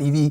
TV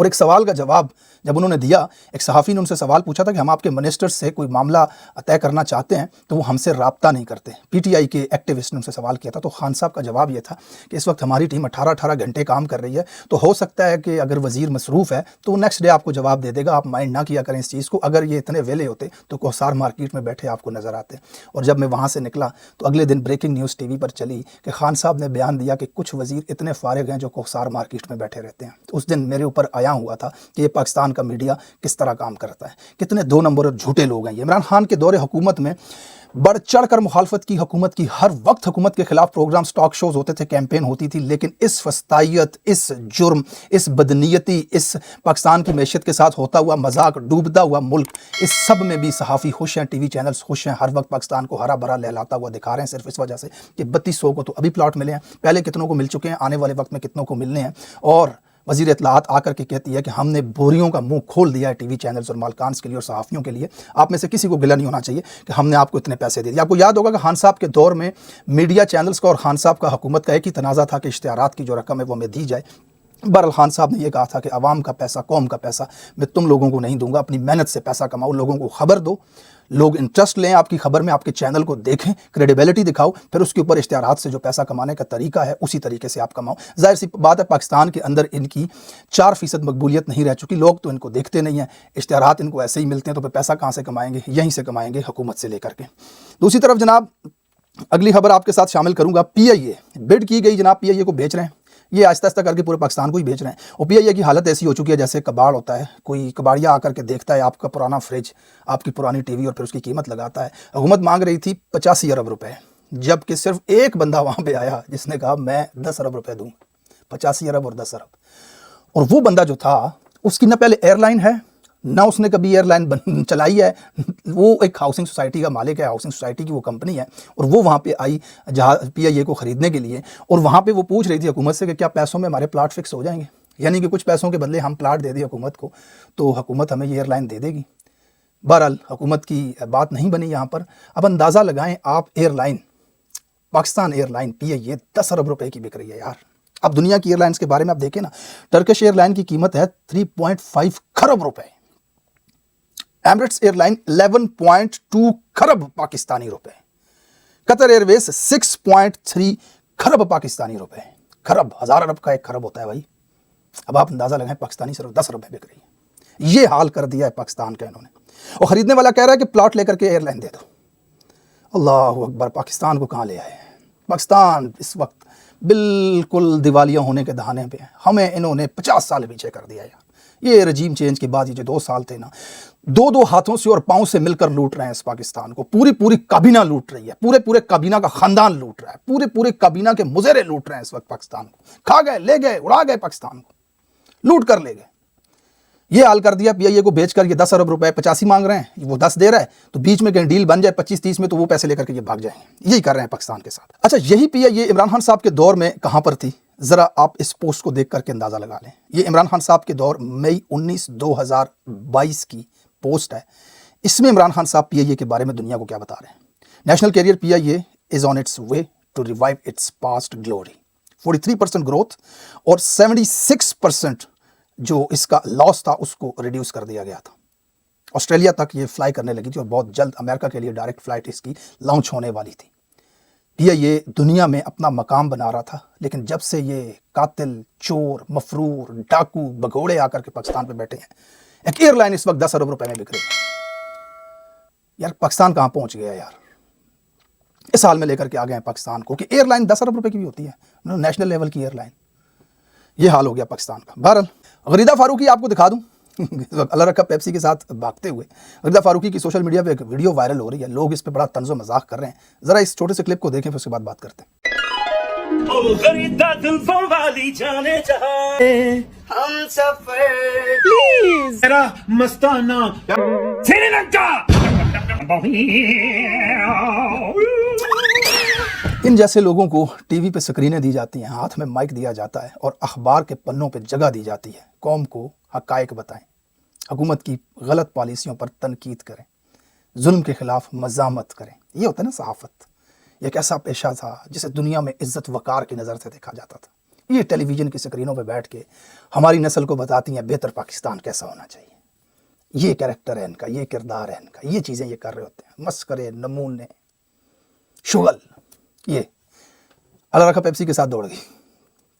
اور ایک سوال کا جواب جب انہوں نے دیا، ایک صحافی نے ان سے سوال پوچھا تھا کہ ہم آپ کے منسٹر سے کوئی معاملہ طے کرنا چاہتے ہیں تو وہ ہم سے رابطہ نہیں کرتے. پی ٹی آئی کے ایکٹیوسٹ نے ان سے سوال کیا تھا، تو خان صاحب کا جواب یہ تھا کہ اس وقت ہماری ٹیم 18 گھنٹے کام کر رہی ہے، تو ہو سکتا ہے کہ اگر وزیر مصروف ہے تو وہ نیکسٹ ڈے آپ کو جواب دے دے گا، آپ مائنڈ نہ کیا کریں اس چیز کو. اگر یہ اتنے ویلے ہوتے تو کوثار مارکیٹ میں بیٹھے آپ کو نظر آتے. اور جب میں وہاں سے نکلا تو اگلے دن بریکنگ نیوز ٹی وی پر چلی کہ خان صاحب نے بیان دیا کہ کچھ وزیر اتنے فارغ ہیں جو کوثار مارکیٹ میں بیٹھے رہتے ہیں. اس دن میرے اوپر آیا ہوا تھا کہ یہ پاکستان کا میڈیا کس طرح کام کرتا ہے، کتنے 2 نمبر اور جھوٹے لوگ ہیں یہ. عمران خان کے دور حکومت میں بڑھ چڑھ کر مخالفت کی حکومت کی، ہر وقت حکومت کے خلاف پروگرامز، ٹاک شوز ہوتے تھے، کیمپین ہوتی تھی، لیکن اس فسطائیت، اس جرم، اس بدنیتی، اس پاکستان کی معیشت کے ساتھ ہوتا ہوا مذاق، ڈوبتا ہوا ملک، اس سب میں بھی صحافی خوش ہیں، ٹی وی چینلز خوش ہیں، ہر وقت پاکستان کو ہرا بھرا لہلاتا ہوا دکھا رہے ہیں، صرف اس وجہ سے کہ 3200 کو تو ابھی پلاٹ ملے ہیں، پہلے کتنوں کو مل چکے ہیں، آنے والے وقت میں کتنوں کو ملنے ہیں. اور وزیر اطلاعات آ کر کے کہتی ہے کہ ہم نے بوریوں کا منہ کھول دیا ہے ٹی وی چینلز اور مالکانس کے لیے اور صحافیوں کے لیے. آپ میں سے کسی کو گلہ نہیں ہونا چاہیے کہ ہم نے آپ کو اتنے پیسے دے دیے. آپ کو یاد ہوگا کہ خان صاحب کے دور میں میڈیا چینلز کا اور خان صاحب کا حکومت کا ایک ہی تنازع تھا کہ اشتہارات کی جو رقم ہے وہ ہمیں دی جائے. بہرحال خان صاحب نے یہ کہا تھا کہ عوام کا پیسہ، قوم کا پیسہ میں تم لوگوں کو نہیں دوں گا، اپنی محنت سے پیسہ کماؤ، لوگوں کو خبر دو، لوگ انٹرسٹ لیں آپ کی خبر میں، آپ کے چینل کو دیکھیں، کریڈیبلٹی دکھاؤ، پھر اس کے اوپر اشتہارات سے جو پیسہ کمانے کا طریقہ ہے اسی طریقے سے آپ کماؤ. ظاہر سی بات ہے پاکستان کے اندر ان کی 4% مقبولیت نہیں رہ چکی، لوگ تو ان کو دیکھتے نہیں ہیں، اشتہارات ان کو ایسے ہی ملتے ہیں، تو پھر پیسہ کہاں سے کمائیں گے؟ یہیں سے کمائیں گے، حکومت سے لے کر کے. دوسری طرف جناب اگلی خبر آپ کے ساتھ شامل کروں گا. پی آئی اے بڈ کی گئی جناب، پی آئی اے کو بیچ رہے ہیں، یہ آہستہ آہستہ کر کے پورے پاکستان کو ہی بیچ رہے ہیں. اور پی آئی اے کی حالت ایسی ہو چکی ہے جیسے کباڑ ہوتا ہے، کوئی کباڑیا آ کر کے دیکھتا ہے آپ کا پرانا فریج، آپ کی پرانی ٹی وی، اور پھر اس کی قیمت لگاتا ہے. حکومت مانگ رہی تھی 85 ارب روپے، جبکہ صرف ایک بندہ وہاں پہ آیا جس نے کہا میں 10 ارب روپے دوں، 85 ارب اور 10 ارب. اور وہ بندہ جو تھا اس کی نہ پہلے ایئر لائن ہے، نہ اس نے کبھی ایئر لائن چلائی ہے، وہ ایک ہاؤسنگ سوسائٹی کا مالک ہے، ہاؤسنگ سوسائٹی کی وہ کمپنی ہے، اور وہ وہاں پہ آئی جہاز پی آئی اے کو خریدنے کے لیے، اور وہاں پہ وہ پوچھ رہی تھی حکومت سے کہ کیا پیسوں میں ہمارے پلاٹ فکس ہو جائیں گے، یعنی کہ کچھ پیسوں کے بدلے ہم پلاٹ دے دیں حکومت کو تو حکومت ہمیں یہ ایئر لائن دے دے گی. بہرحال حکومت کی بات نہیں بنی یہاں پر. اب اندازہ لگائیں آپ، airline Pakistan airline P I A 10 ارب روپے کی بک رہی ہے یار. اب دنیا کی ایئر لائنز کے بارے میں آپ دیکھیں نا، ٹرکش ایئر لائن کی قیمت ہے 3.5 کھرب روپے، ایمریٹس ایئر لائن 11.2 کھرب پاکستانی روپے، قطر ایئر ویز 6.3 کھرب پاکستانی روپے. کھرب 1000 ارب کا ایک کھرب ہوتا ہے بھائی. اب آپ اندازہ لگائیں پاکستانی صرف 10 ارب میں بک رہی ہے. یہ حال کر دیا ہے پاکستان کا انہوں نے. اور خریدنے والا کہہ رہا ہے کہ پلاٹ لے کر کے ایئر لائن دے دو. اللہ اکبر، پاکستان کو کہاں لے آئے ہیں. پاکستان اس وقت بالکل دیوالیہ ہونے کے دہانے پہ ہے. ہمیں انہوں نے 50 سال پیچھے کر دیا یار. یہ رجیم چینج کے بعد یہ جو 2 سال تھے نا، دو ہاتھوں سے اور پاؤں سے مل کر لوٹ رہے ہیں اس پاکستان کو. پوری کابینہ لوٹ رہی ہے، پورے کابینہ کا خاندان لوٹ رہا ہے، پورے کابینہ کے مظاہرے لوٹ رہے ہیں اس وقت پاکستان کو. کھا گئے، لے گئے، اڑا گئے، پاکستان کو لوٹ کر لے گئے. یہ حال کر دیا پی آئی اے کو بیچ کر. یہ 10 ارب روپے 85 مانگ رہے ہیں، وہ 10 دے رہا ہے، تو بیچ میں کہیں ڈیل بن جائے 25-30 میں تو وہ پیسے لے کر کے یہ بھاگ جائیں. یہی کر رہے ہیں پاکستان کے ساتھ. اچھا، یہی پی آئی اے عمران خان صاحب کے دور میں کہاں پر تھی؟ ذرا آپ اس پوسٹ کو دیکھ کر کے اندازہ لگا لیں. یہ عمران خان صاحب کے دور مئی 19 2022 کی پوسٹ ہے. اس میں عمران خان صاحب پی آئی اے کے بارے میں دنیا کو کیا بتا رہے ہیں. National carrier P I A is on its way to revive its past glory. 43% growth اور 76% جو اس کا لاس تھا اس کو ریڈیوس کر دیا گیا تھا. آسٹریلیا تک یہ فلائی کرنے لگی تھی اور بہت جلد امریکہ کے لیے ڈائریکٹ فلائٹ اس کی لانچ ہونے والی تھی. پی آئی اے دنیا میں اپنا مقام بنا رہا تھا، لیکن جب سے یہ قاتل، چور، مفرور، ڈاکو، بگوڑے آ کر کے پاکستان پہ بیٹھے ہیں، ایک ایئر لائن اس وقت 10 ارب روپے میں بک رہی ہے. یار پاکستان کہاں پہنچ گیا یار. اس حال میں لے کر کے آ گئے ہیں پاکستان کو کہ ایئر لائن 10 ارب روپے کی بھی ہوتی ہے، نیشنل لیول کی ایئر لائن. یہ حال ہو گیا پاکستان کا. بہرحال غریدہ فاروقی آپ کو دکھا دوں اللہ رکھا پیپسی کے ساتھ بھاگتے ہوئے. غریدہ فاروقی کی سوشل میڈیا پہ ایک ویڈیو وائرل ہو رہی ہے، لوگ اس پہ بڑا طنز و مذاق کر رہے ہیں. ذرا اس چھوٹے سے کلپ کو دیکھیں پھر اس کے بعد بات کرتے ہیں. غریدہ زلفوں والی جانے جہاں ہم سفر پلیز میرا مستانہ سری لنکا. ان جیسے لوگوں کو ٹی وی پہ سکرینیں دی جاتی ہیں، ہاتھ میں مائک دیا جاتا ہے اور اخبار کے پنوں پہ جگہ دی جاتی ہے. قوم کو حقائق بتائیں، حکومت کی غلط پالیسیوں پر تنقید کریں، ظلم کے خلاف مزاحمت کریں. یہ ہوتا ہے نا صحافت. یہ ایک ایسا پیشہ تھا جسے دنیا میں عزت وقار کی نظر سے دیکھا جاتا تھا. یہ ٹیلی ویژن کی سکرینوں پہ بیٹھ کے ہماری نسل کو بتاتی ہیں بہتر پاکستان کیسا ہونا چاہیے، یہ کریکٹر ہے ان کا، یہ کردار ہے ان کا، یہ چیزیں یہ کر رہے ہوتے ہیں، مسخرے، نمونے، شغل، یہ اللہ رکھا پیپسی کے ساتھ دوڑ گئی۔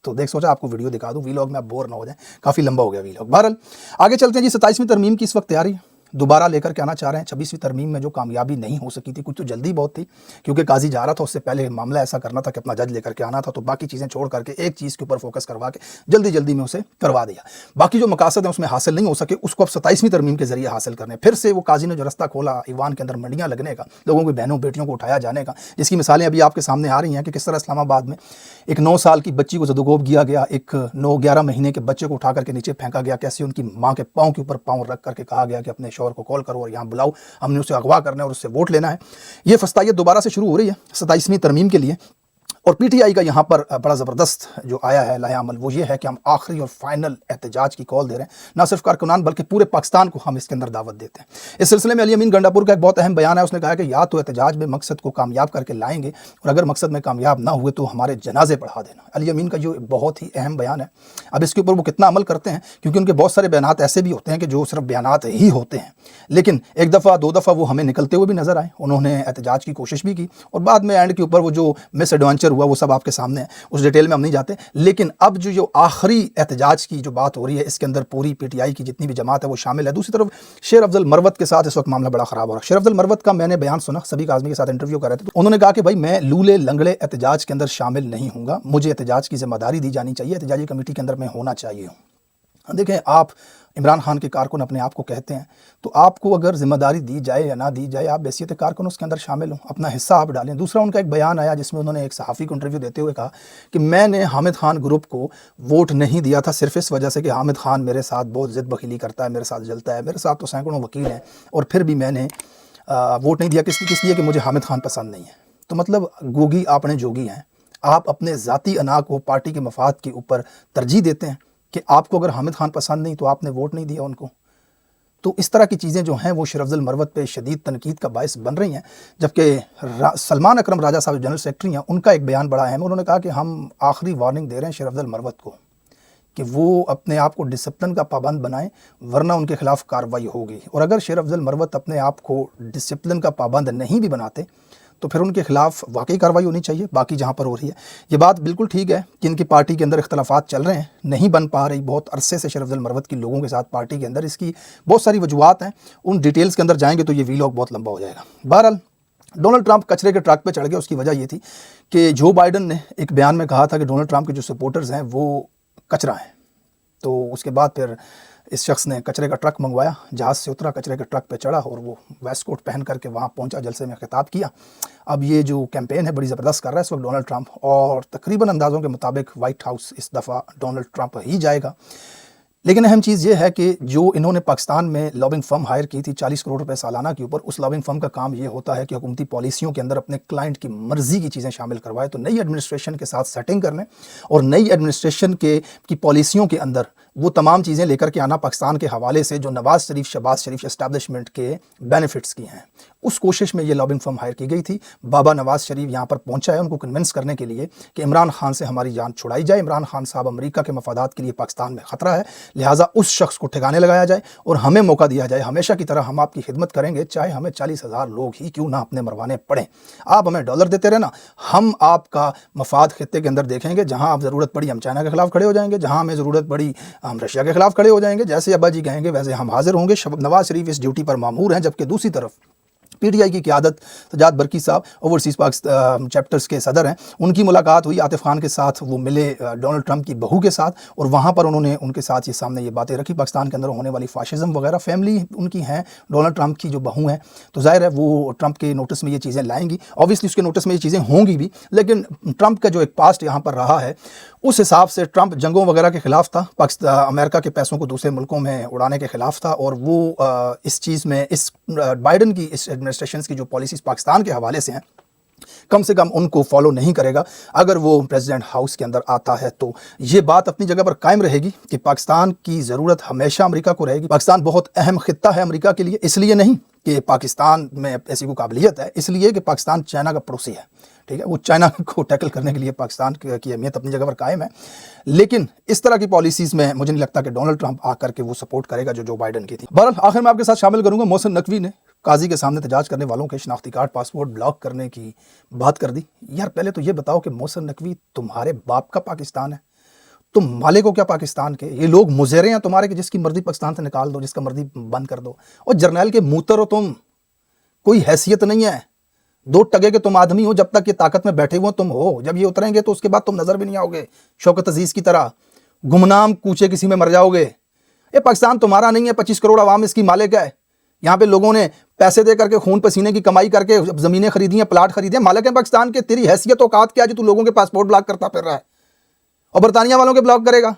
تو دیکھ سوچا آپ کو ویڈیو دکھا دوں، ویلاگ میں آپ بور نہ ہو جائیں، کافی لمبا ہو گیا ویلاگ۔ بہرحال آگے چلتے ہیں جی، 27ویں ترمیم کی اس وقت تیاری دوبارہ لے کر کے آنا چاہ رہے ہیں۔ 26ویں ترمیم میں جو کامیابی نہیں ہو سکی تھی، کچھ تو جلدی بہت تھی کیونکہ قاضی جا رہا تھا، اس سے پہلے معاملہ ایسا کرنا تھا کہ اپنا جج لے کر کے آنا تھا، تو باقی چیزیں چھوڑ کر کے ایک چیز کے اوپر فوکس کروا کے جلدی جلدی میں اسے کروا دیا۔ باقی جو مقاصد ہیں اس میں حاصل نہیں ہو سکے، اس کو اب 27ویں ترمیم کے ذریعے حاصل کرنے۔ پھر سے وہ قاضی نے جو رستہ کھولا ایوان کے اندر منڈیاں لگنے کا، لوگوں کی بہنوں بیٹیوں کو اٹھایا جانے کا، جس کی مثالیں ابھی آپ کے سامنے آ رہی ہیں کہ کس طرح اسلام آباد میں ایک 9 سال کی بچی کو زدوکوب کیا گیا، ایک 9-11 مہینے کے بچے کو اٹھا کر کے نیچے پھینکا گیا، کیسے ان کی ماں کے پاؤں کے اوپر پاؤں رکھ کر کے کہا گیا کہ اپنے شوہر کو کال کرو اور یہاں بلاؤ، ہم نے اسے اغوا کرنا ہے اور اس سے ووٹ لینا ہے۔ یہ فسطائیت دوبارہ سے شروع ہو رہی ہے 27ویں ترمیم کے لیے، اور پی ٹی آئی کا یہاں پر بڑا زبردست جو آیا ہے لائحہ عمل، وہ یہ ہے کہ ہم آخری اور فائنل احتجاج کی کال دے رہے ہیں، نہ صرف کارکنان بلکہ پورے پاکستان کو ہم اس کے اندر دعوت دیتے ہیں۔ اس سلسلے میں علی امین گنڈاپور کا ایک بہت اہم بیان ہے، اس نے کہا کہ یا تو احتجاج میں مقصد کو کامیاب کر کے لائیں گے، اور اگر مقصد میں کامیاب نہ ہوئے تو ہمارے جنازے پڑھا دینا۔ علی امین کا جو بہت ہی اہم بیان ہے، اب اس کے اوپر وہ کتنا عمل کرتے ہیں، کیونکہ ان کے بہت سارے بیانات ایسے بھی ہوتے ہیں کہ جو صرف بیانات ہی ہوتے ہیں، لیکن ایک دفعہ 2 دفعہ وہ ہمیں نکلتے ہوئے بھی نظر آئے، انہوں نے احتجاج کی کوشش بھی کی، اور بعد میں اینڈ کے اوپر وہ جو مس ایڈونچر ہوا وہ سب آپ کے سامنے ہے، اس ڈیٹیل میں ہم نہیں جاتے۔ لیکن اب جو آخری احتجاج کی جو بات ہو رہی ہے، اس کے اندر پوری پی ٹی آئی کی جتنی بھی جماعت ہے وہ شامل ہے۔ دوسری طرف شیر افضل مروت کے ساتھ اس وقت معاملہ بڑا خراب ہو رہا ہے۔ شیر افضل مروت کا میں نے بیان سنا، صدیق اعظمی کے ساتھ انٹرویو کر رہے تھے، تو انہوں نے کہا کہ بھائی میں لولے لنگڑے احتجاج کے اندر شامل نہیں ہوں گا، مجھے احتجاج کی ذمہ داری دی جانی چاہیے، احتجاجی کمیٹی کے اندر میں ہونا چاہیے ہوں۔ دیکھیں، آپ عمران خان کے کارکن اپنے آپ کو کہتے ہیں، تو آپ کو اگر ذمہ داری دی جائے یا نہ دی جائے، آپ بحیثیت کارکن اس کے اندر شامل ہوں، اپنا حصہ آپ ڈالیں۔ دوسرا ان کا ایک بیان آیا جس میں انہوں نے ایک صحافی کو انٹرویو دیتے ہوئے کہا کہ میں نے حامد خان گروپ کو ووٹ نہیں دیا تھا صرف اس وجہ سے کہ حامد خان میرے ساتھ بہت ضد بخیلی کرتا ہے، میرے ساتھ جلتا ہے، میرے ساتھ تو سینکڑوں وکیل ہیں، اور پھر بھی میں نے ووٹ نہیں دیا۔ کس لیے کہ مجھے حامد خان پسند نہیں ہے۔ تو مطلب گوگی آپ نے جوگی ہیں، آپ اپنے ذاتی انا کو پارٹی کے مفاد کے اوپر ترجیح دیتے ہیں کہ آپ کو اگر حامد خان پسند نہیں تو آپ نے ووٹ نہیں دیا ان کو۔ تو اس طرح کی چیزیں جو ہیں وہ شیر افضل مروت پہ شدید تنقید کا باعث بن رہی ہیں، جبکہ سلمان اکرم راجہ صاحب جنرل سیکرٹری ہیں، ان کا ایک بیان بڑا اہم ہے۔ انہوں نے کہا کہ ہم آخری وارننگ دے رہے ہیں شیر افضل مروت کو کہ وہ اپنے آپ کو ڈسپلن کا پابند بنائیں، ورنہ ان کے خلاف کارروائی ہوگی۔ اور اگر شیر افضل مروت اپنے آپ کو ڈسپلن کا پابند نہیں بھی بناتے تو پھر ان کے خلاف واقعی کارروائی ہونی چاہیے۔ باقی جہاں پر ہو رہی ہے یہ بات بالکل ٹھیک ہے کہ ان کی پارٹی کے اندر اختلافات چل رہے ہیں، نہیں بن پا رہی بہت عرصے سے شیر افضل مروت کی لوگوں کے ساتھ پارٹی کے اندر، اس کی بہت ساری وجوہات ہیں، ان ڈیٹیلز کے اندر جائیں گے تو یہ ویلاگ بہت لمبا ہو جائے گا۔ بہرحال ڈونلڈ ٹرمپ کچرے کے ٹرک پہ چڑھ گئے، اس کی وجہ یہ تھی کہ جو بائیڈن نے ایک بیان میں کہا تھا کہ ڈونلڈ ٹرمپ کے جو سپورٹرز ہیں وہ کچرا ہیں، تو اس کے بعد پھر اس شخص نے کچرے کا ٹرک منگوایا، جہاز سے اترا، کچرے کے ٹرک پہ چڑھا اور وہ ویسٹ کوٹ پہن کر کے وہاں پہنچا، جلسے میں خطاب کیا۔ اب یہ جو کیمپین ہے بڑی زبردست کر رہا ہے اس وقت ڈونلڈ ٹرمپ، اور تقریباً اندازوں کے مطابق وائٹ ہاؤس اس دفعہ ڈونلڈ ٹرمپ ہی جائے گا۔ لیکن اہم چیز یہ ہے کہ جو انہوں نے پاکستان میں لابنگ فرم ہائر کی تھی 40 کروڑ روپے سالانہ کے اوپر، اس لابنگ فرم کا کام یہ ہوتا ہے کہ حکومتی پالیسیوں کے اندر اپنے کلائنٹ کی مرضی کی چیزیں شامل کروائے، تو نئی ایڈمنسٹریشن کے ساتھ سیٹنگ کرنے اور نئی ایڈمنسٹریشن کی پالیسیوں کے اندر وہ تمام چیزیں لے کر کے آنا پاکستان کے حوالے سے جو نواز شریف شہباز شریف اسٹیبلشمنٹ کے بینیفٹس کی ہیں، اس کوشش میں یہ لابنگ فرم ہائر کی گئی تھی۔ بابا نواز شریف یہاں پر پہنچا ہے ان کو کنونس کرنے کے لیے کہ عمران خان سے ہماری جان چھڑائی جائے، عمران خان صاحب امریکہ کے مفادات کے لیے پاکستان میں خطرہ ہے، لہٰذا اس شخص کو ٹھکانے لگایا جائے اور ہمیں موقع دیا جائے، ہمیشہ کی طرح ہم آپ کی خدمت کریں گے، چاہے ہمیں 40,000 لوگ ہی کیوں نہ اپنے مروانے پڑیں، آپ ہمیں ڈالر دیتے رہنا، ہم آپ کا مفاد خطے کے اندر دیکھیں گے، جہاں آپ ضرورت پڑی ہم چائنا کے خلاف کھڑے ہو جائیں گے، جہاں ہمیں ضرورت پڑی ہم رشیا کے خلاف کھڑے ہو جائیں گے، جیسے ابا جی کہیں گے ویسے ہم حاضر ہوں گے۔ نواز شریف اس ڈیوٹی پر مامور ہیں، جبکہ دوسری طرف پی ٹی آئی کی قیادت سجاد برقی صاحب اوورسیز پاکستان چیپٹرز کے صدر ہیں، ان کی ملاقات ہوئی عاطف خان کے ساتھ، وہ ملے ڈونلڈ ٹرمپ کی بہو کے ساتھ، اور وہاں پر انہوں نے ان کے ساتھ یہ سامنے یہ باتیں رکھی پاکستان کے اندر ہونے والی فاشزم وغیرہ، فیملی ان کی ہیں ڈونلڈ ٹرمپ کی جو بہو ہیں، تو ظاہر ہے وہ ٹرمپ کے نوٹس میں یہ چیزیں لائیں گی، اوبویسلی اس کے نوٹس میں یہ چیزیں ہوں گی بھی، لیکن ٹرمپ کا جو ایک پاسٹ یہاں پر رہا ہے اس حساب سے ٹرمپ جنگوں وغیرہ کے خلاف تھا، امریکہ کے پیسوں کو دوسرے ملکوں میں اڑانے کے خلاف تھا، اور وہ اس چیز میں اس بائیڈن کی اس ایڈمنسٹریشن کی جو پالیسیز پاکستان کے حوالے سے ہیں کم سے کم ان کو فالو نہیں کرے گا اگر وہ پریزیڈنٹ ہاؤس کے اندر آتا ہے۔ تو یہ بات اپنی جگہ پر قائم رہے گی کہ پاکستان کی ضرورت ہمیشہ امریکہ کو رہے گی۔ پاکستان بہت اہم خطہ ہے امریکہ کے لیے، اس لیے نہیں کہ پاکستان میں ایسی کوئی قابلیت ہے، اس لیے کہ پاکستان چائنا کا پڑوسی ہے، ٹھیک ہے، وہ چائنا کو ٹیکل کرنے کے لیے پاکستان کی اہمیت اپنی جگہ پر قائم ہے، لیکن اس طرح کی پالیسیز میں مجھے نہیں لگتا کہ ڈونلڈ ٹرمپ آ کر کے وہ سپورٹ کرے گا جو بائیڈن کی تھی۔ بہرحال آخر میں آپ کے ساتھ شامل کروں گا، محسن نقوی نے قاضی کے سامنے احتجاج کرنے والوں کے شناختی کارڈ پاسپورٹ بلاک کرنے کی بات کر دی۔ یار پہلے تو یہ بتاؤ کہ محسن نقوی تمہارے باپ کا پاکستان ہے، تم مالک ہو کیا پاکستان کے؟ یہ لوگ مظہرے ہیں تمہارے کہ جس کی مرضی پاکستان سے نکال دو، جس کا مرضی بند کر دو، اور جرنیل کے موتر ہو تم، کوئی حیثیت نہیں ہے، دو ٹگے کے تم آدمی ہو، جب تک یہ طاقت میں بیٹھے ہوئے تم ہو، جب یہ اتریں گے تو اس کے بعد تم نظر بھی نہیں آؤ گے، شوکت عزیز کی طرح گمنام کوچے کسی میں مر جاؤ گے۔ یہ پاکستان تمہارا نہیں ہے، 25 کروڑ عوام اس کی مالک ہے، یہاں پہ لوگوں نے پیسے دے کر کے خون پسینے کی کمائی کر کے زمینیں خریدی ہیں، پلاٹ خریدے ہیں، مالک ہے پاکستان کے۔ تیری حیثیت اوقات کیا جو تو لوگوں کے پاسپورٹ بلاک کرتا پھر رہا ہے اور برطانیہ والوں کے بلاک کرے گا؟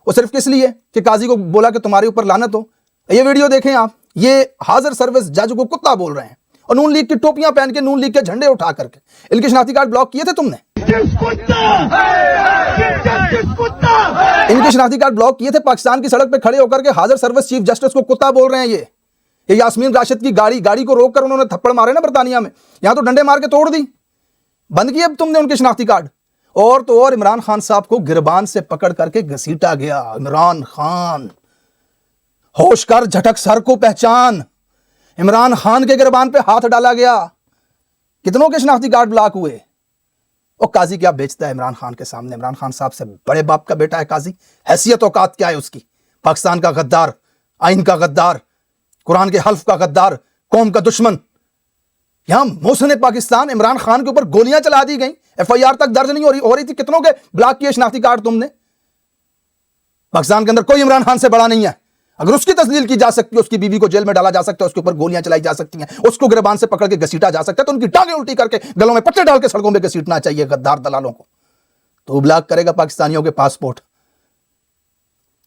وہ صرف کس لیے کہ قاضی کو بولا کہ تمہارے اوپر لعنت ہو۔ یہ ویڈیو دیکھیں آپ، یہ حاضر سروس جج کو کتا بول رہے ہیں اور نون لیگ کی ٹوپیاں پہن کے، نون لیگ کے جھنڈے اٹھا کر کے۔ ان کے شناختی کارڈ بلاک کیے تھے تم نے؟ ان کے شناختی کارڈ بلاک کیے تھے؟ پاکستان کی سڑک پہ کھڑے ہو کر کے حاضر سروس چیف جسٹس کو کتا بول رہے ہیں۔ یہ یاسمین راشد کی گاڑی کو روک کر انہوں نے تھپڑ مارے نا برطانیہ میں، یہاں تو ڈنڈے مار کے توڑ دی، بند کیے اب تم نے ان کے شناختی کارڈ۔ اور تو اور عمران خان صاحب کو گربان سے پکڑ کر کے گھسیٹا گیا۔ عمران خان، ہوش کر، جھٹک سر کو پہچان، عمران خان کے گربان پہ ہاتھ ڈالا گیا۔ کتنوں کے شناختی کارڈ بلاک ہوئے؟ اور قاضی کیا بیچتا ہے عمران خان کے سامنے؟ عمران خان صاحب سے بڑے باپ کا بیٹا ہے قاضی، حیثیت اوقات کیا ہے اس کی؟ پاکستان کا غدار، آئین کا غدار، قرآن کے حلف کا غدار، قوم کا دشمن۔ یہاں محسن پاکستان عمران خان کے اوپر گولیاں چلا دی گئیں، ایف آئی آر تک درج نہیں ہو رہی تھی، کتنوں کے بلاک کیے شناختی کارڈ تم نے؟ پاکستان کے اندر کوئی عمران خان سے بڑا نہیں ہے، اگر اس کی تذلیل کی جا سکتی ہے، اس کی بیوی کو جیل میں ڈالا جا سکتا ہے، اس کے اوپر گولیاں چلائی جا سکتی ہیں، اس کو گریبان سے پکڑ کے گھسیٹا جا سکتا ہے، تو ان کی ٹانگیں الٹی کر کے گلوں میں پٹے ڈال کے سڑکوں پہ گھسیٹنا چاہیے غدار دلالوں کو۔ تو بلاک کرے گا پاکستانیوں کے passport.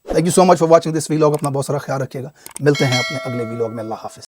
Thank you so much for watching this vlog. اپنا بہت سارا خیال رکھیے گا، ملتے ہیں اپنے اگلے ویلاگ میں۔ اللہ حافظ۔